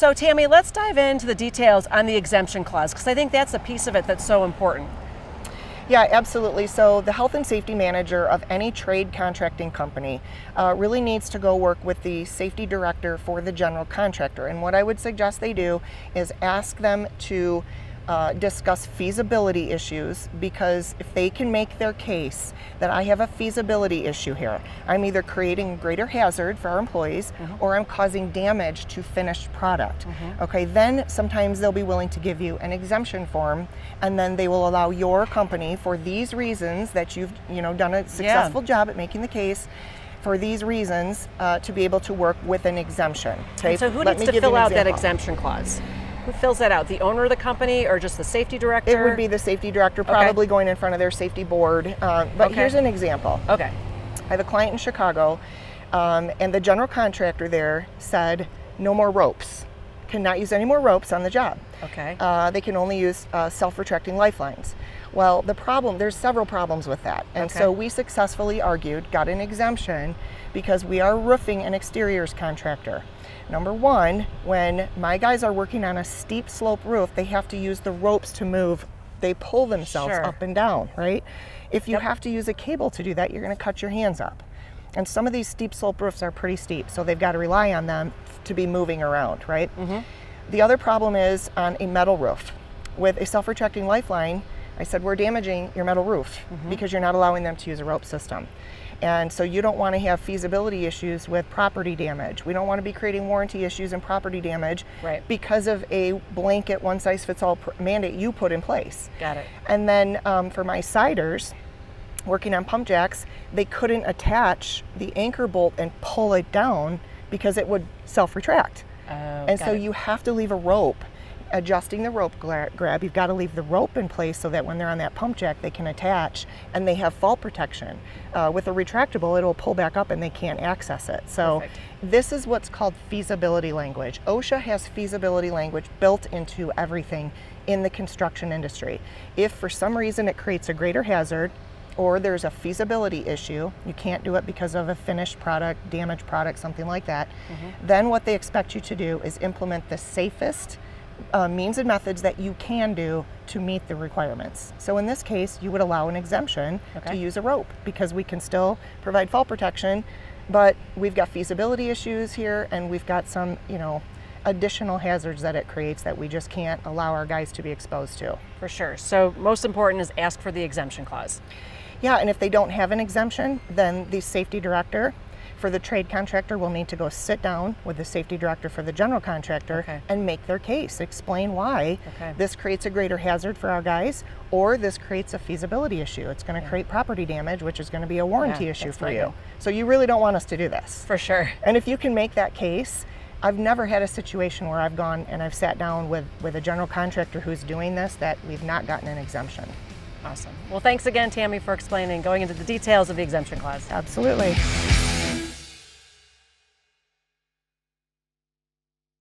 So Tammy, let's dive into the details on the exemption clause, because I think that's a piece of it that's so important. Yeah, absolutely. So the health and safety manager of any trade contracting company really needs to go work with the safety director for the general contractor. And what I would suggest they do is ask them to discuss feasibility issues, because if they can make their case that I have a feasibility issue here, I'm either creating a greater hazard for our employees or I'm causing damage to finished product. Okay, then sometimes they'll be willing to give you an exemption form, and then they will allow your company, for these reasons that you've done a successful job at making the case, for these reasons to be able to work with an exemption. Okay, And so who needs to fill out that exemption clause? Who fills that out? The owner of the company or just the safety director? It would be the safety director, probably going in front of their safety board. But here's an example. Okay. I have a client in Chicago, and the general contractor there said, no more ropes. Cannot use any more ropes on the job. Okay. They can only use self-retracting lifelines. Well, there's several problems with that. And so we successfully argued, got an exemption, because we are a roofing and exteriors contractor. Number one, when my guys are working on a steep slope roof, they have to use the ropes to move. They pull themselves up and down, right? If you have to use a cable to do that, you're going to cut your hands up. And some of these steep slope roofs are pretty steep, so they've got to rely on them to be moving around, right? The other problem is on a metal roof. With a self-retracting lifeline, I said, we're damaging your metal roof because you're not allowing them to use a rope system. And so you don't want to have feasibility issues with property damage. We don't want to be creating warranty issues and property damage because of a blanket one-size-fits-all mandate you put in place. Got it. And then for my siders, working on pump jacks, they couldn't attach the anchor bolt and pull it down because it would self-retract. And so you have to leave a rope. Adjusting the rope grab, you've got to leave the rope in place so that when they're on that pump jack, they can attach and they have fall protection. With a retractable, it'll pull back up and they can't access it. So this is what's called feasibility language. OSHA has feasibility language built into everything in the construction industry. If for some reason it creates a greater hazard, or there's a feasibility issue, you can't do it because of a finished product, damaged product, something like that, then what they expect you to do is implement the safest means and methods that you can do to meet the requirements. So in this case, you would allow an exemption to use a rope, because we can still provide fall protection, but we've got feasibility issues here, and we've got some, additional hazards that it creates that we just can't allow our guys to be exposed to. For sure. So most important is ask for the exemption clause. Yeah, and if they don't have an exemption, then the safety director for the trade contractor will need to go sit down with the safety director for the general contractor and make their case, explain why this creates a greater hazard for our guys, or this creates a feasibility issue. It's going to create property damage, which is going to be a warranty issue for you. So you really don't want us to do this. For sure. And if you can make that case, I've never had a situation where I've gone and I've sat down with a general contractor who's doing this that we've not gotten an exemption. Awesome. Well, thanks again, Tammy, for explaining, going into the details of the exemption clause. Absolutely.